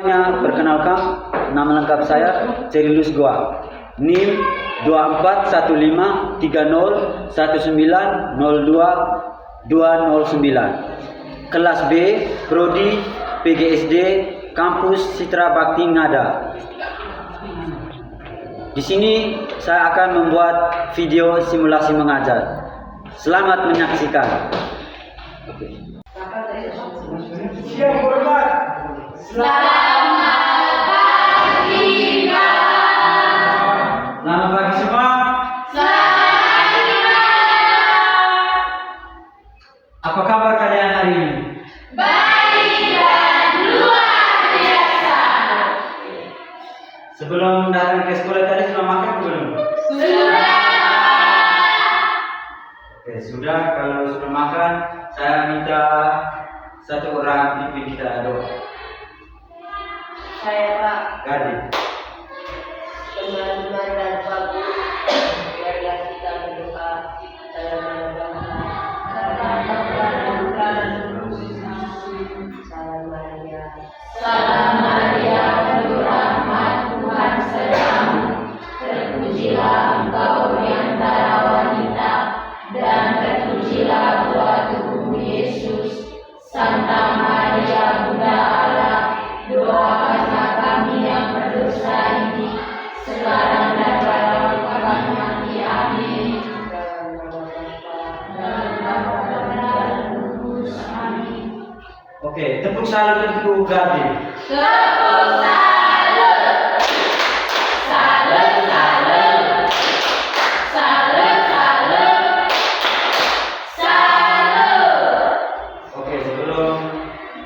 Perkenalkan, nama lengkap saya Cerilus Goa. NIM 2415190229. Kelas B, Prodi PGSD Kampus Citra Bakti Ngada. Di sini saya akan membuat video simulasi mengajar. Selamat menyaksikan. Selamat pagi, Pak. Selamat pagi semua. Selamat pagi, Pak. Apa kabar kalian hari ini? Baik dan luar biasa. Sebelum datang ke sekolah tadi sudah makan belum? Sudah. Oke, sudah. Kalau sudah makan, saya minta satu orang pimpin kita doa. Saya, Pak. Gadi. Teman-teman dan Pak Guru, biarlah kita berdoa. Saya berdoa. Salam Maria. Salam Maria, penuh rahmat, Tuhan sertamu. Terpujilah engkau di antara wanita, dan terpujilah buah tubuhmu Yesus. Santa Maria, Bunda Allah, doakanlah kami yang berdosa ini, sekarang dan pada waktu kami mati. Amin. Oke, tepuk salut untuk Gadi. Tepuk salut. Salut, salut. Salut, salut. Salut. Oke, sebelum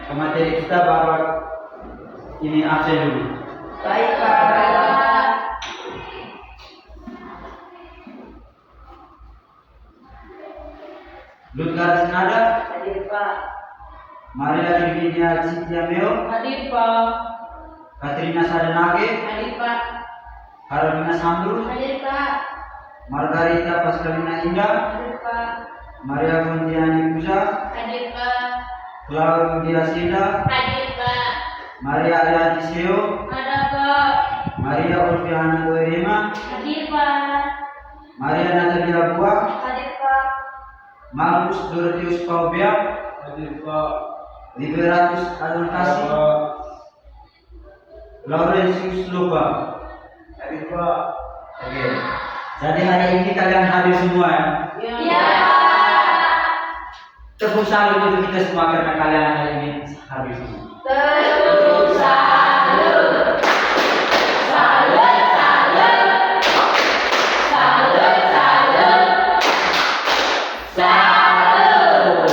ke materi kita, Bapak ini absen dulu. Baik, Pak. Lutgar Senada, Hadir, Pak. Maria Virginia Cynthia Meo, Hadir, Pak. Katrina Sadanage, Hadir, Pak. Carolina Sambru, Hadir, Pak. Margarita Pascalina Indah, Hadir, Pak. Maria Fontiani Pusa, Hadir, Pak. Claudia Sida, Hadir, Pak. Maria Alianti Seo, Ada, Pak. Maria Ulfiana Goerema, Hadir, Pak. Maria Natalia Buak, Hadir, Pak. Marcus Dorotheus Paubia, Hadir Pak. Liberatus Adon Kasih, Laurentius Lupa. Hadir Pak. Oke. Jadi hari ini kalian hadir semua ya. Ya. Tepuk salut untuk kita semua karena kalian hari ini hadir semua. Tepuk salut. Salut, salut. Salut, salut. Salut.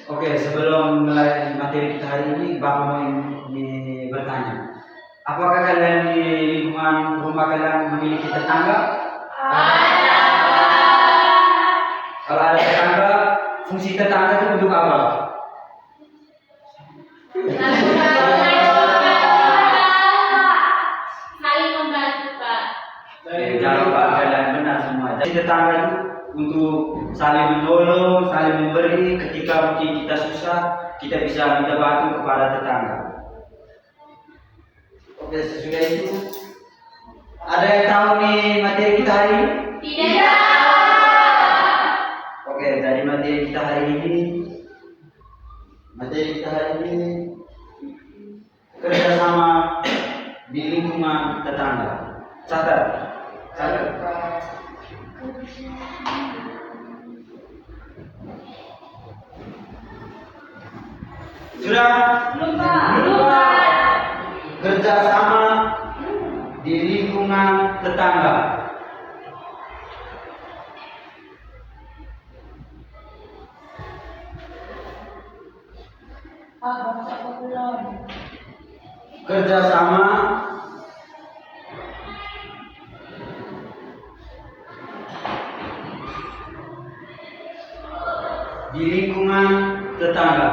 Oke, sebelum mulai materi kita hari ini, Bapak mau ini bertanya. Apakah kalian di lingkungan rumah kalian memiliki tetangga? Ada. Kalau ada tetangga, fungsi tetangga itu untuk apa? Saling membantu, Pak. Jawab Pak, kalian benar semua. Jadi tetangga itu untuk saling menolong, saling memberi. Ketika mungkin kita susah, kita bisa minta bantu kepada tetangga. Oke, sesudah itu, ada yang tahu nih materi kita hari ini? Tidak. Oke, jadi materi kita hari ini kerjasama di lingkungan tetangga. Catat. Sudah? Belum, Pak. Kerjasama di lingkungan tetangga. Kerjasama di lingkungan tetangga.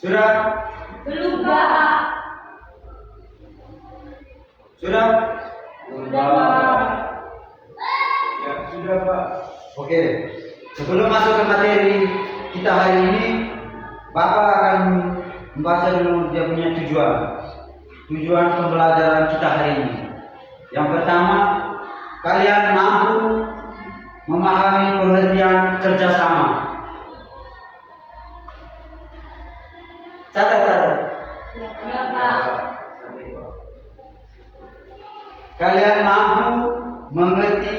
Sudah? Belum, Pak. Sudah? Sudah, Pak. Ya, sudah Pak. Oke. Sebelum masuk ke materi kita hari ini, Bapak akan membaca dulu dia punya tujuan. Tujuan pembelajaran kita hari ini. Yang pertama, kalian mampu memahami pengertian kerjasama. Catat. Ya, Pak. Kalian mampu mengerti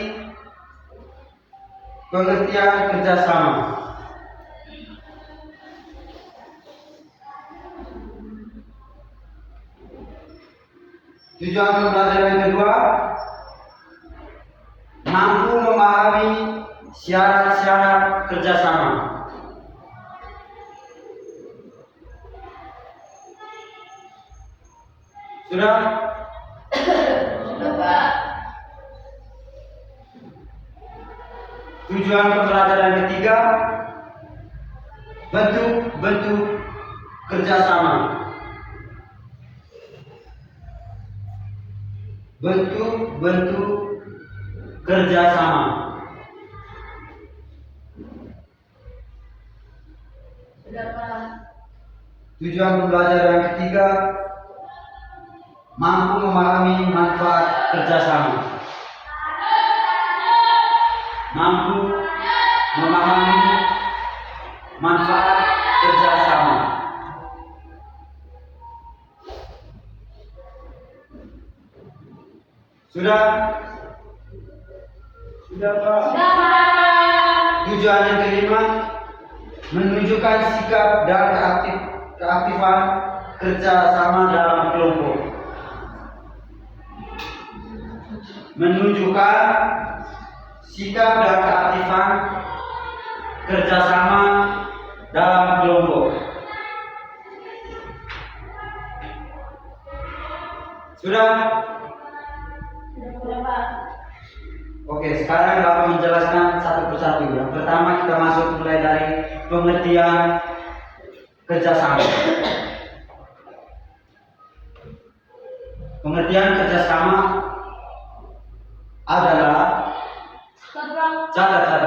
pengertian kerjasama. Tujuan pembelajaran yang kedua, mampu memahami syarat-syarat kerjasama. Sudah? Sudah, Pak. Tujuan pembelajaran ketiga, bentuk-bentuk kerjasama. Bentuk-bentuk kerjasama. Sudah, Pak. Tujuan pembelajaran yang ketiga, mampu memahami manfaat kerjasama. Mampu memahami manfaat kerjasama. Sudah? Sudah Pak. Sudah, Pak. Tujuan yang kelima, menunjukkan sikap dan keaktifan kerjasama dalam kelompok. Menunjukkan sikap dan keaktifan kerjasama dalam kelompok. Sudah? Sudah, Pak. Oke, sekarang Bapak menjelaskan satu persatu. Yang pertama kita masuk mulai dari pengertian kerjasama. Pengertian kerjasama adalah catat.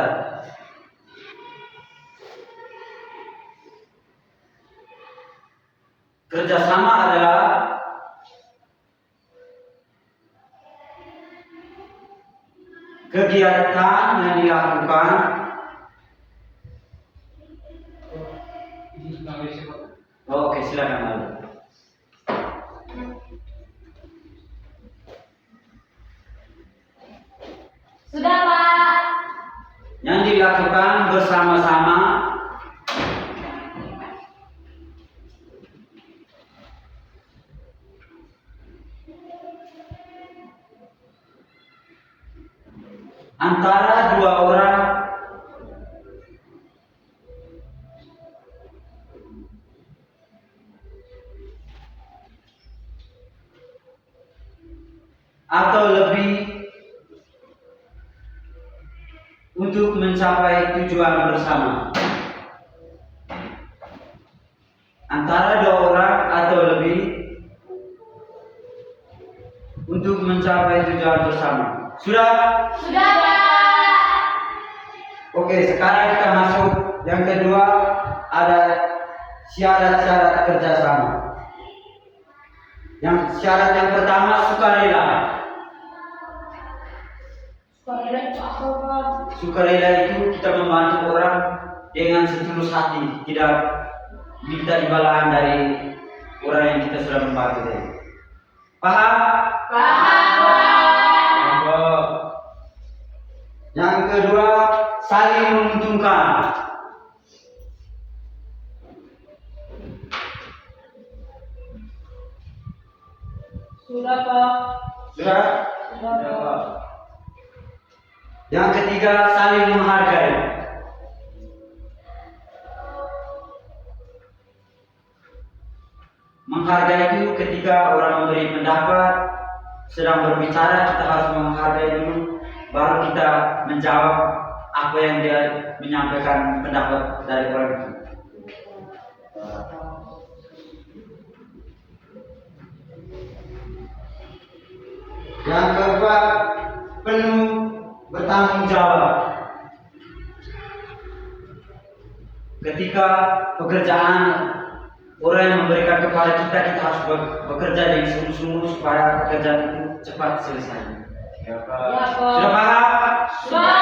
Kerjasama adalah kegiatan yang dilakukan Oke, silakan Lalu. Sudah, Pak. Yang dilakukan bersama-sama antara dua orang atau lebih untuk mencapai tujuan bersama. Antara dua orang atau lebih untuk mencapai tujuan bersama. Sudah? Sudah, Pak. Oke, sekarang kita masuk yang kedua, ada syarat-syarat kerjasama. Yang syarat yang pertama, sukarela. Sukarela itu apa, Pak? Sukarela itu kita membantu orang dengan setulus hati, tidak minta imbalan dari orang yang kita sudah membantu tadi. Paham? Paham, Pak. Pak. Yang kedua, saling menguntungkan. Sudah, Pak. Sudah? Sudah, Ya Pak. Pak. Yang ketiga, saling menghargai. Menghargai itu ketika orang memberi pendapat, sedang berbicara, kita harus menghargai dulu, baru kita menjawab apa yang dia menyampaikan pendapat dari orang itu. Yang keempat, penuh bertanggung jawab. Ketika pekerjaan orang yang memberikan kepada kita, kita harus bekerja dengan sungguh-sungguh supaya pekerjaan itu cepat selesai. Ya, Ya, Pak. Pak. Sudah paham? Sudah.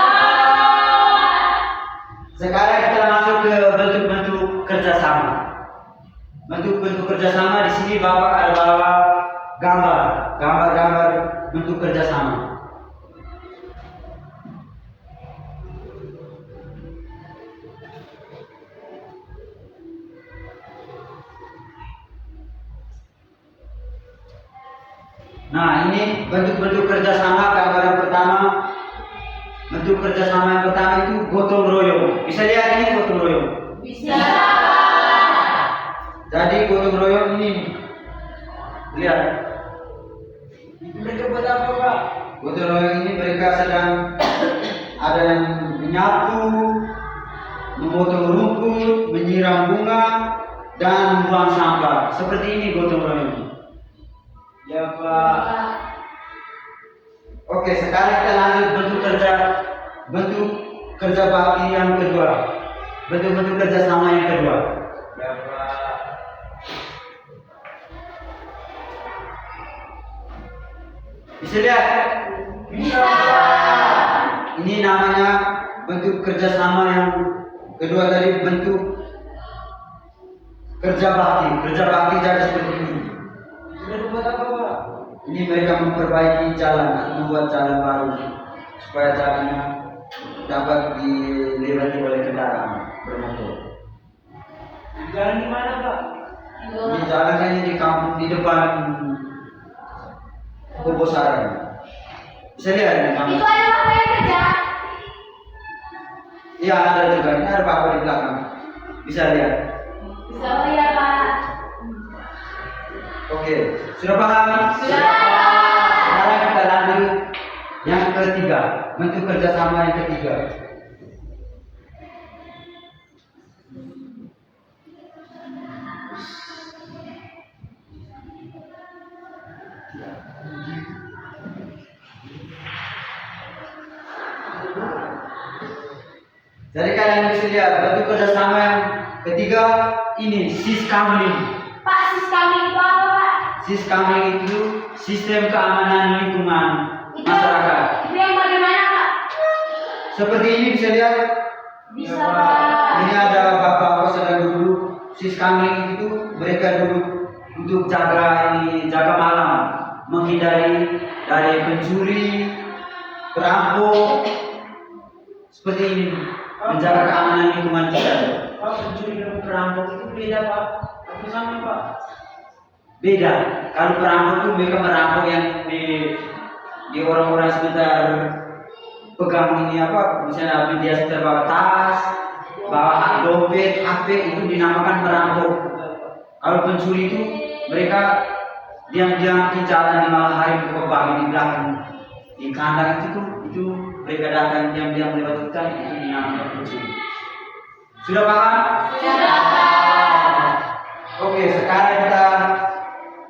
Sekarang kita masuk ke bentuk-bentuk kerjasama. Bentuk-bentuk kerjasama di sini Bapak ada bawa gambar bentuk kerjasama. Nah, ini bentuk-bentuk kerjasama. Gambar yang pertama, bentuk kerjasama yang pertama itu gotong royong. Bisa lihat ini gotong royong. Bisa. Jadi gotong royong ini, lihat. Mereka buat apa, Pak? Gotong royong ini mereka sedang ada yang menyapu, memotong rumput, menyiram bunga, dan membuang sampah. Seperti ini gotong royong. Ya, Pak. Oke, sekarang kita lanjut bentuk kerja bakti yang kedua. Bentuk-bentuk kerjasama yang kedua. Ya, Pak. Bisa lihat? Bisa, Pak. Ini namanya bentuk kerjasama yang kedua tadi, bentuk kerja bakti. Kerja bakti jadi seperti ini. Mereka buat apa, Pak? Ini mereka memperbaiki jalan, membuat jalan baru supaya jalannya dapat dilewati oleh kendaraan bermotor. Jalan di mana, Pak? Ini jalannya ini di kampung di depan Bobosaran. Bisa lihat ini kampung. Itu ada apa yang kerja? Iya ada juga. Ini ada Bapak di belakang. Bisa lihat. Bisa lihat, Pak. Oke, sudah paham? Sudah. Sekarang kita lanjut yang ketiga, bentuk kerjasama yang ketiga. Jadi kalian bisa lihat bentuk kerjasama yang ketiga ini siskamling. Pak, sis kami itu apa, Pak? Siskamling itu sistem keamanan lingkungan masyarakat. Itu yang bagaimana, Pak? Seperti ini bisa lihat. Bisa, Ya, Pak. Pak. Ini ada bapak-bapak sedang duduk. Siskamling itu mereka duduk untuk jaga malam, menghindari dari pencuri, perampok. Seperti ini menjaga keamanan lingkungan kita. Pak, pencuri dan perampok itu beda, Pak. Apa sama, Pak? Beda. Kalau perampok itu mereka merampok yang di orang-orang sekitar pegang ini apa, misalnya dia sekitar bawa tas, bawa dompet, HP, itu dinamakan merampok. Kalau pencuri itu mereka diam-diam di jalan di malam hari berbagi di belakang di kandang itu mereka datang diam-diam lewat hutan, itu dinamakan pencuri. Sudah paham? Sudah, Pak. Oke, sekarang kita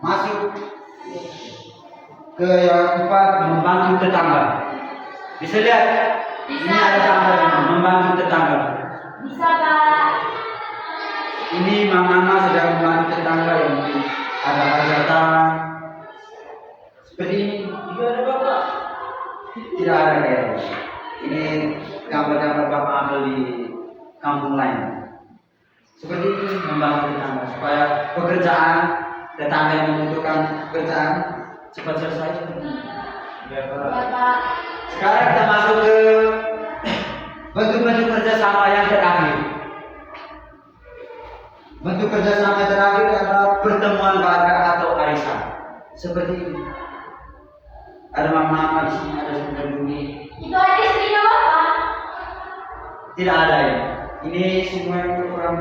masuk ke yang keempat, membantu tetangga. Bisa lihat? Bisa. Ini ada gambar membantu tetangga. Bisa, Pak. Ini mama sedang membantu tetangga yang mungkin ada hajatan. Seperti ini. Tidak ada, Bapak. Tidak ada ya. Ini gambar-gambar bapak ambil di kampung lain. Seperti itu membantu tetangga supaya pekerjaan tetangga yang membutuhkan pekerjaan cepat selesai. Ya, Pak. Ya, Pak. Sekarang kita masuk ke bentuk-bentuk kerjasama yang terakhir. Bentuk kerjasama yang terakhir adalah pertemuan warga atau arisan. Seperti ini. Ada mama-mama di sini, ada saudara Duni. Itu ada istrinya, Bapak. Tidak ada ya. Ini semua orang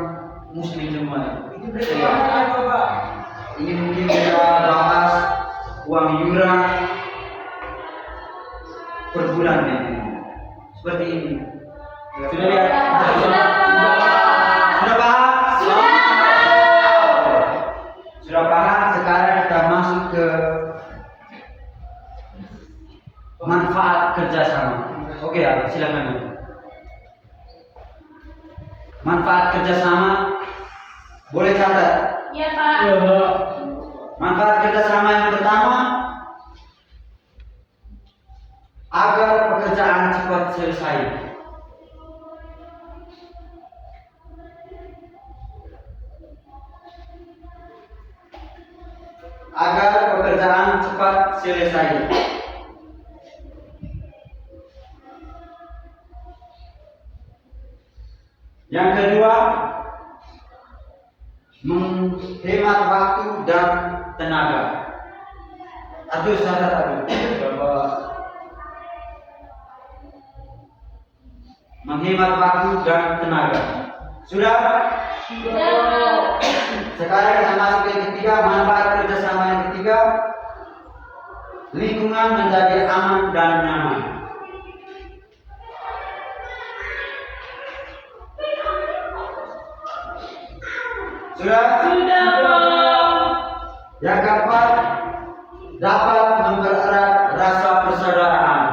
Muslim semua. Itu mereka buat apa, Pak? Ini mungkin kita bahas uang iuran per bulan ya. Seperti ini. Sudah lihat? Sudah, Pak. Sudah paham? Sudah. Sudah paham? Sekarang kita masuk ke manfaat kerjasama. Oke ya, silakan. Manfaat kerjasama boleh catat. Iya, Pak. Manfaat kerjasama yang pertama, agar pekerjaan cepat selesai. Agar pekerjaan cepat selesai. Yang kedua, menghemat waktu dan tenaga. Aduh, sadar aduh. Menghemat waktu dan tenaga. Sudah? Sudah. Sekarang kita masuk yang ketiga, manfaat kerjasama yang ketiga, lingkungan menjadi aman dan nyaman. Sudah? Sudah, Pak. Yang keempat, dapat mempererat rasa persaudaraan.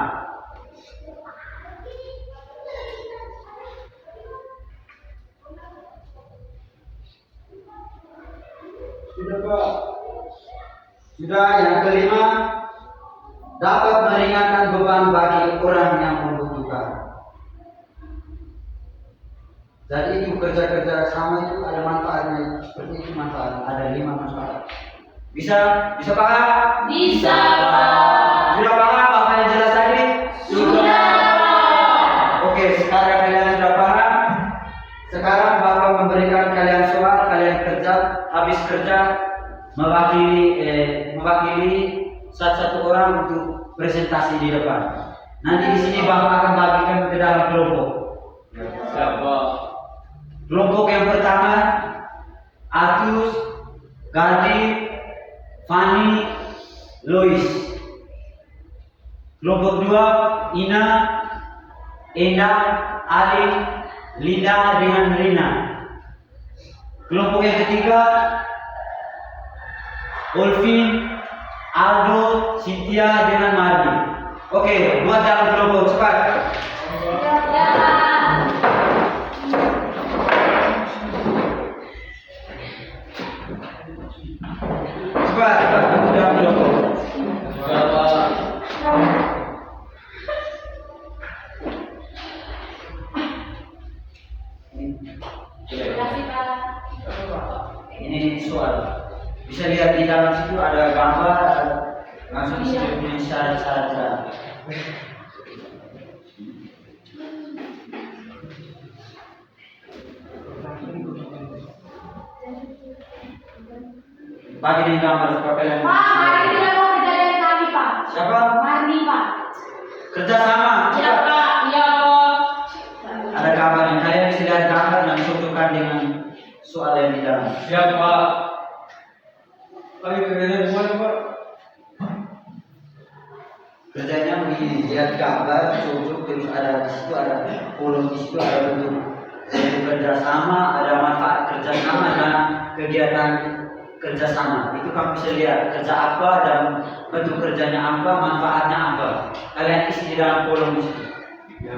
Sudah, Pak. Sudah. Yang kelima, dapat meringankan beban bagi orang yang membutuhkan. Jadi itu kerja-kerja sama itu ada manfaatnya. Seperti itu manfaat. Ada 5 manfaat. Bisa paham? Bisa, Pak. Sudah paham apa yang jelas tadi? Sudah, Pak. Oke, sekarang kalian sudah paham. Sekarang Bapak memberikan kalian soal, kalian habis kerja mewakili satu orang untuk presentasi di depan. Nanti di sini Bapak akan bagikan ke dalam kelompok. Siapa? Kelompok yang pertama, Atus, Gadi, Fani, Lois. Kelompok dua, Ina, Enda, Ali, Linda dengan Rina. Kelompok yang ketiga, Olvin, Aldo, Cynthia dengan Mardi. Oke, buat dalam kelompok cepat. Ya, Pak. Cepat buat dalam kelompok. Siapa? Terima kasih, Pak. Ini soal. Bisa lihat di dalam situ ada gambar, langsung isi punya syarat-syarat. Bagi di gambar supaya kalian. Pak, hari ini tidak mau kerja dari kami, Pak. Siapa? Marni, Pak. Kerjasama. Iya, Pak. Iya, Pak. Ada gambar yang kalian bisa lihat gambar dan cocokkan dengan soal yang di dalam. Siapa? Lagi kerjanya di mana, Pak? Kerjanya begini, lihat gambar cocok, terus ada di situ ada kolom, di situ ada bentuk kerjasama, ada manfaat kerjasama dan kegiatan kerjasama. Itu kamu bisa lihat kerja apa dan bentuk kerjanya apa, manfaatnya apa. Kalian isi di dalam kolom di situ.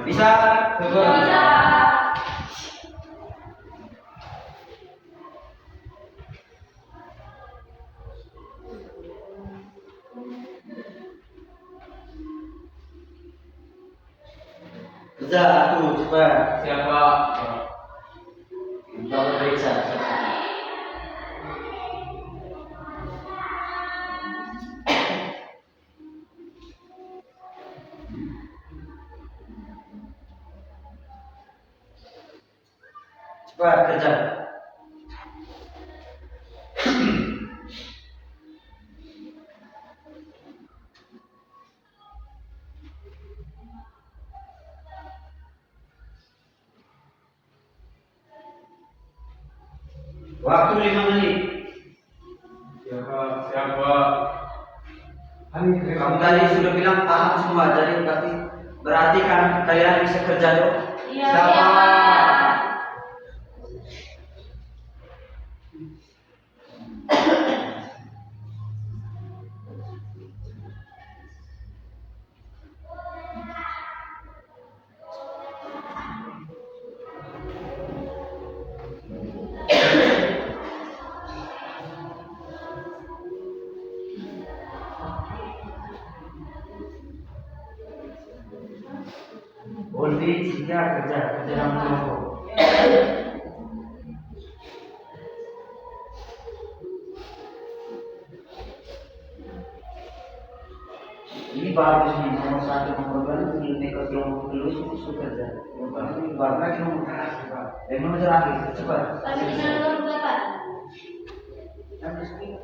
Bisa? Bisa. Kerja aku cepat. Siapa? Bapak periksa. Cepat kerja. Waktu 5 menit. Siapa? Kamu tadi sudah bilang paham semua, jadi berarti kan kalian bisa kerja dong. Iya, Siapa? iya, Pak. Boleh jika kerja dalam kelompok. Ini bagus nih, nomor 1, nomor 2 ini mereka kelompok dulu itu kerja. Ini baru lagi nomor terakhir. Nomor terakhir cepat. Tapi di sana nomor berapa? Habis ini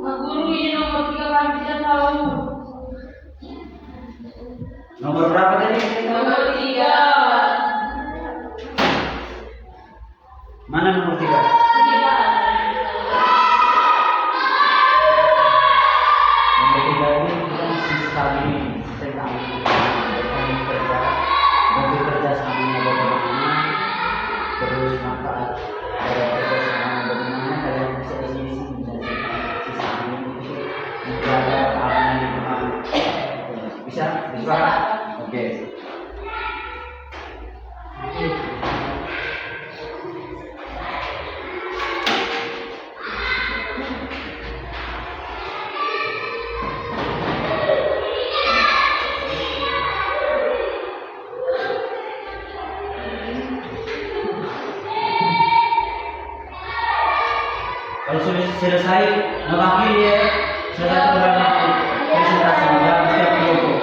Guru ini nomor 3 kami tidak tahu. nomor berapa tadi? Nomor 3. Mana nomor 3? Nomor 3 ini bukan sekali tentang kerja, bekerja sama bagaimana, terus manfaat dari kerja sama bagaimana kalian bisa isi bisa menjaga apa yang dikenal. Bisa? Bisa? Oke. Kalau sudah selesai, mewakili ya, salah satu orang presentasi dalam setiap kelompok.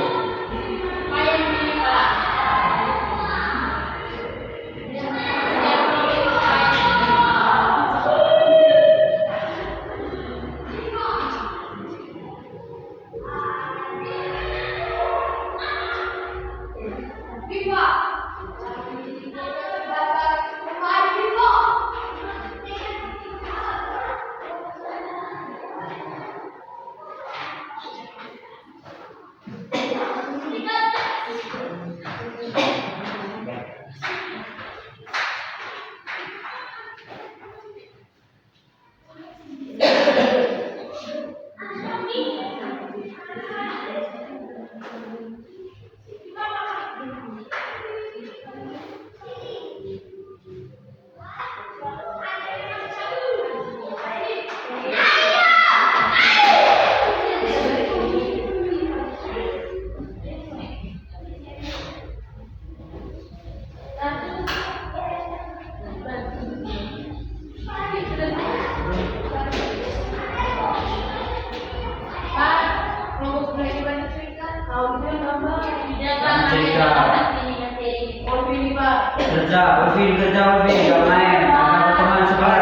Kerja, gak main, sama teman sekolah.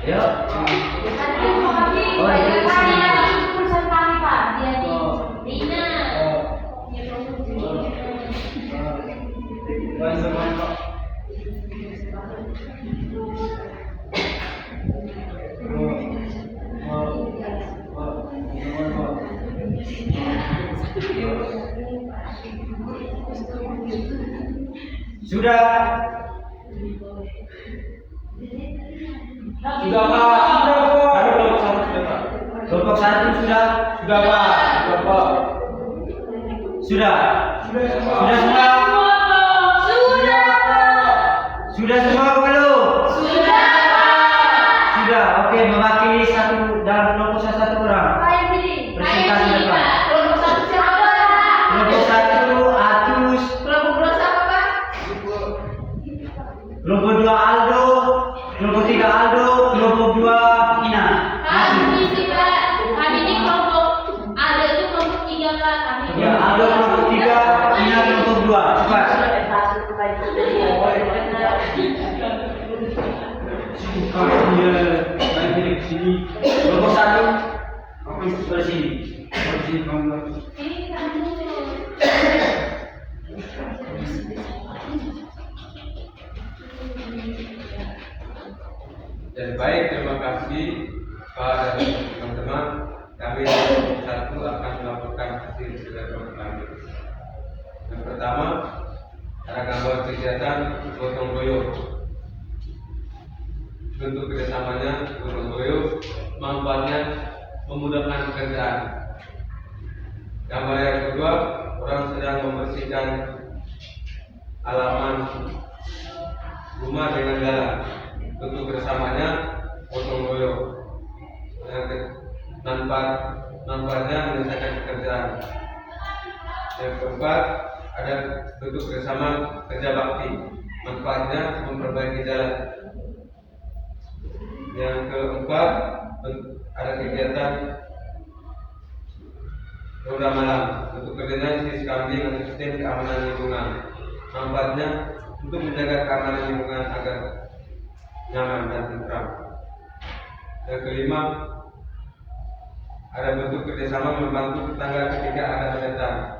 Yuk. Oh, ini Perusahaan kami Pak, dia di Rina. Sudah Pak. Sudah belum Sudah Pak. Sudah Pak. Sudah. Sudah semua. Sudah semua. Sudah semua atau belum? Sudah. Oke, mewakili dalam kelompok satu orang. Presentasi depan. Kelompok 1 Atus. Kelompok 2 Aldo. Kelompok 3 Aldo. Kelompok 2 Ina. Maju. Ya, Aldo kelompok 3, Ina kelompok 2. Cepat. Kelompok 1 bersini. Dan baik, terima kasih kepada teman-teman. Kami dari 1 akan melaporkan hasil kegiatan kami. Yang pertama, ada gambar kegiatan gotong royong. Bentuk kerjasamanya gotong royong, manfaatnya memudahkan pekerjaan. Gambar yang kedua, orang sedang membersihkan halaman rumah dengan jalan. Bentuk kerjasamanya gotong royong. Manfaatnya menyelesaikan pekerjaan. Yang keempat, ada bentuk kerjasama kerja bakti. Manfaatnya memperbaiki jalan. Yang keempat, ada kegiatan ronda malam. Bentuk kerjanya sis kambing dan sistem keamanan lingkungan. Manfaatnya untuk menjaga keamanan lingkungan agar nyaman dan tentram. Yang kelima, ada bentuk kerjasama membantu tetangga ketika ada hajatan.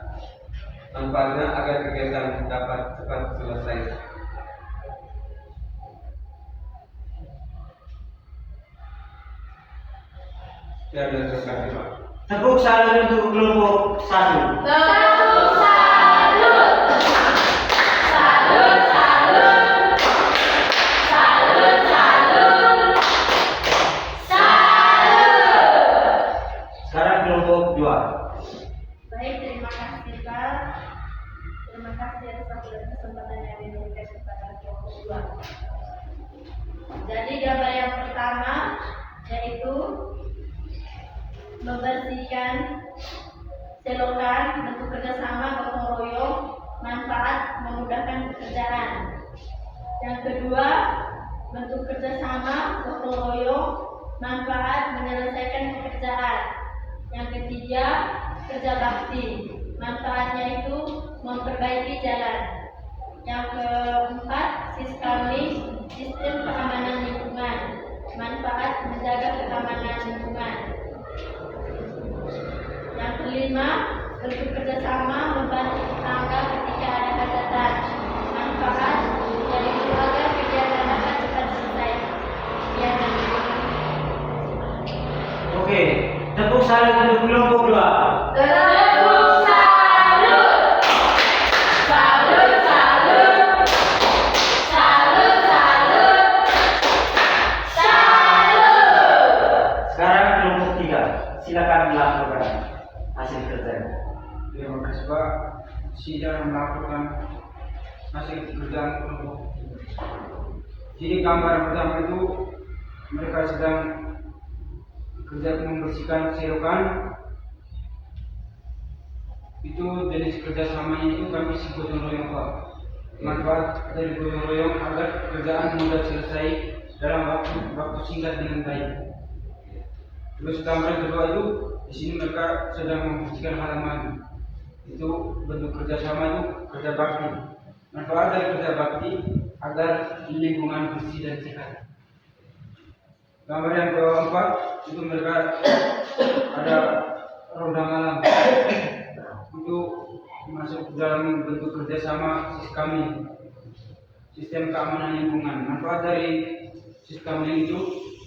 Manfaatnya agar kegiatan dapat cepat selesai. Sekian dan terima kasih Pak. Tepuk salut untuk kelompok 1. Sekarang kelompok 2. Baik, terima kasih Pak. Terima kasih atas waktu dan kesempatan yang diberikan kepada kelompok 2. Jadi gambar yang pertama yaitu membersihkan selokan, bentuk kerjasama gotong royong, manfaat memudahkan pekerjaan. Yang kedua, bentuk kerjasama gotong royong, manfaat menyelesaikan pekerjaan. Yang ketiga, kerja bakti, manfaatnya itu memperbaiki jalan. Yang keempat, sistem keamanan lingkungan, manfaat menjaga keamanan lingkungan. Yang kelima, bentuk kerjasama membantu tetangga ketika ada hajatan, manfaat yaitu agar kegiatan dapat cepat selesai. Ya, dan Oke, tepuk salut untuk kelompok 2. Sekarang kelompok 3. Silakan melaporkan hasil kerjanya. Terima kasih Pak. Sidang melaporkan hasil pekerjaan kelompok. Jadi gambar pertama itu mereka sedang kerja membersihkan selokan. Itu jenis kerjasamanya itu kami si gotong royong Pak. Manfaat dari gotong royong agar pekerjaan mudah selesai dalam waktu singkat dengan baik. Terus gambar kedua itu di sini mereka sedang membersihkan halaman. Itu bentuk kerjasama itu kerja bakti. Manfaat dari kerja bakti agar lingkungan bersih dan sehat. Gambar yang keempat itu mereka ada ronda malam. Itu masuk dalam bentuk kerjasama sistem keamanan lingkungan. Manfaat dari sistem ini itu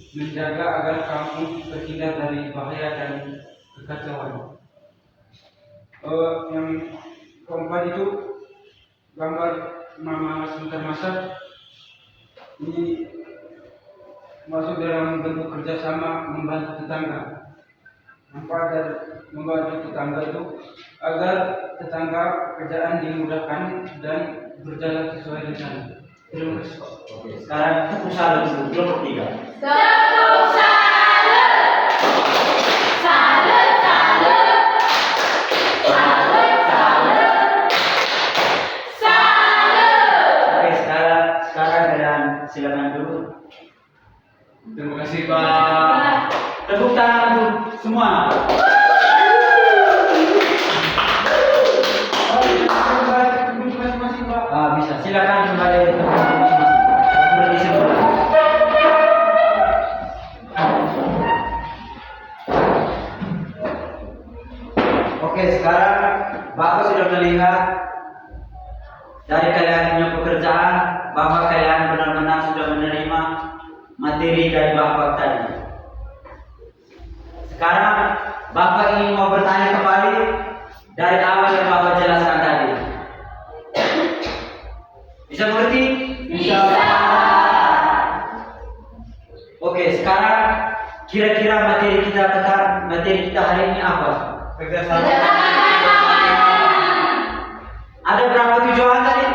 menjaga agar kampung terhindar dari bahaya dan kekacauan. Yang keempat itu gambar mama sebentar masak. Ini masuk dalam bentuk kerjasama membantu tetangga. manfaat dan membantu tetangga itu agar tetangga kerjaan dimudahkan dan berjalan sesuai rencana. Terima kasih Pak. Oke, sekarang tepuk salut dulu, kelompok 3. Tepuk salut. Salut, salut. Salut, salut. Salut. Oke, sekarang kalian silakan dulu. Terima kasih Pak. Tepuk tangan untuk semua. Bisa silakan kembali ke tempat masing-masing. Seperti semula. Oke, sekarang Bapak sudah melihat dari kalian punya pekerjaan bahwa kalian benar-benar sudah menerima materi dari Bapak tadi. Sekarang Bapak ingin mau bertanya kembali dari awal yang Bapak jelaskan tadi. Bisa mengerti? Bisa. Oke, sekarang kira-kira materi kita hari ini apa? Kerjasama. Ada berapa tujuan tadi?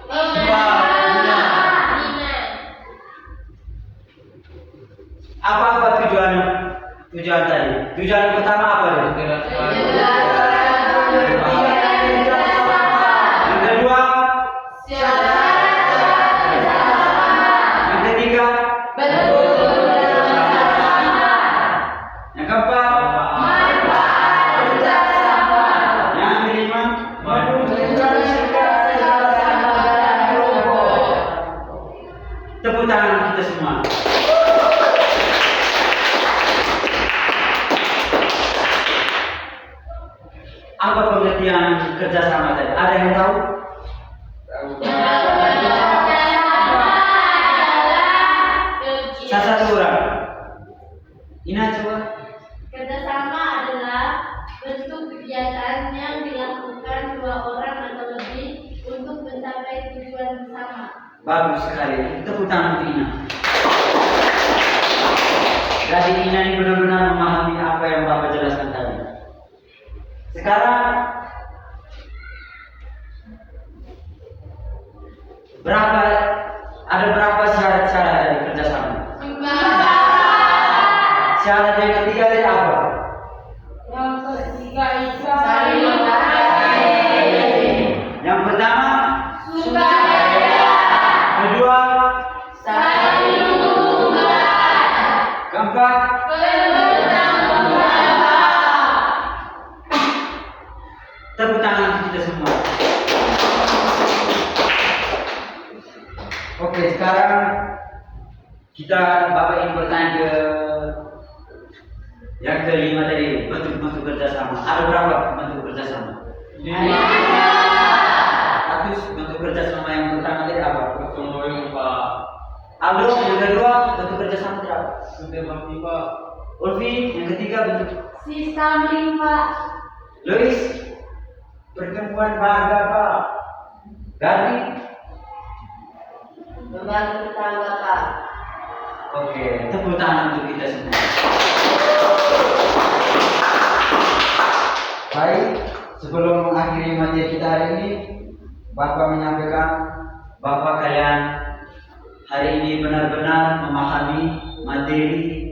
5. Apa tujuan tadi? Tujuan yang pertama apa? Yang kedua? Yang ketiga? Yang keempat? Yang kelima? Tepuk tangan kita semua. Apa pengertian kerjasama tadi? Ada yang tahu? Salah satu orang. Ina coba. Kerjasama adalah bentuk kegiatan yang dilakukan 2 orang atau lebih untuk mencapai tujuan bersama. Bagus sekali. Tepuk tangan untuk Ina. Jadi Ina ini benar-benar memahami apa yang Bapak jelaskan tadi. Sekarang ada berapa syarat-syarat dari kerjasama? 5. Syarat yang ketiga dari apa? Yang ketiga itu saling menghargai. Yang pertama, Sukarela. kedua, Saling menguntungkan. keempat, tepuk tangan untuk kita semua. Oke, sekarang Bapak ingin bertanya ke yang kelima tadi, bentuk-bentuk kerjasama. Ada berapa bentuk kerjasama? 100 bentuk kerjasama. Yang pertama tadi apa? Gotong royong Pak. Aldo, yang kedua bentuk kerjasama tadi apa? Sudah bakti Pak. Ulfi, yang ketiga bentuk. Sistem 5. Lois, pertemuan warga Pak. Gati. Membantu tetangga, Pak. Oke, tepuk tangan untuk kita semua. Baik, sebelum mengakhiri materi kita hari ini, Bapak menyampaikan bahwa kalian hari ini benar-benar memahami materi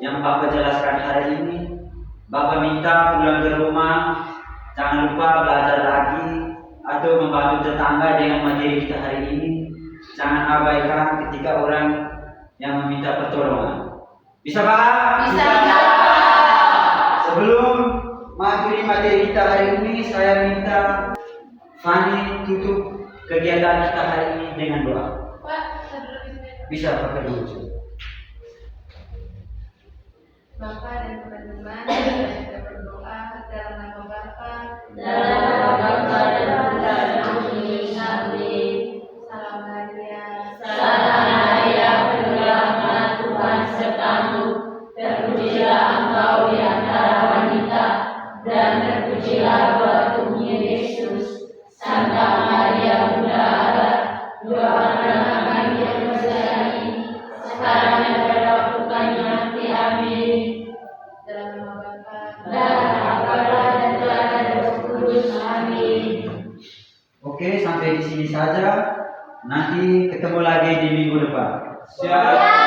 yang Bapak jelaskan hari ini. Bapak minta pulang ke rumah jangan lupa belajar lagi atau membantu tetangga dengan materi kita hari ini. Jangan abaikan ketika orang yang meminta pertolongan. Bisa Pak? Bisa, Pak. Sebelum mengakhiri materi kita hari ini, saya minta Fani tutup kegiatan kita hari ini dengan doa. Pak, Bisa pakai dulu. Bapak dan teman-teman, kita berdoa dalam nama Bapa, dalam nama Bapa dan Putra dan Roh Kudus. Amin. Salam Maria, Salam Maria, penuh rahmat, Tuhan sertamu. Terpujilah engkau di antara wanita, dan terpujilah buah tubuhmu Yesus. Santa Maria, Bunda Allah, doakanlah kami yang berdosa ini, sekarang dan pada waktu kami mati. Amin. dalam nama Oke, sampai di sini saja. Nanti ketemu lagi di minggu depan. Siap.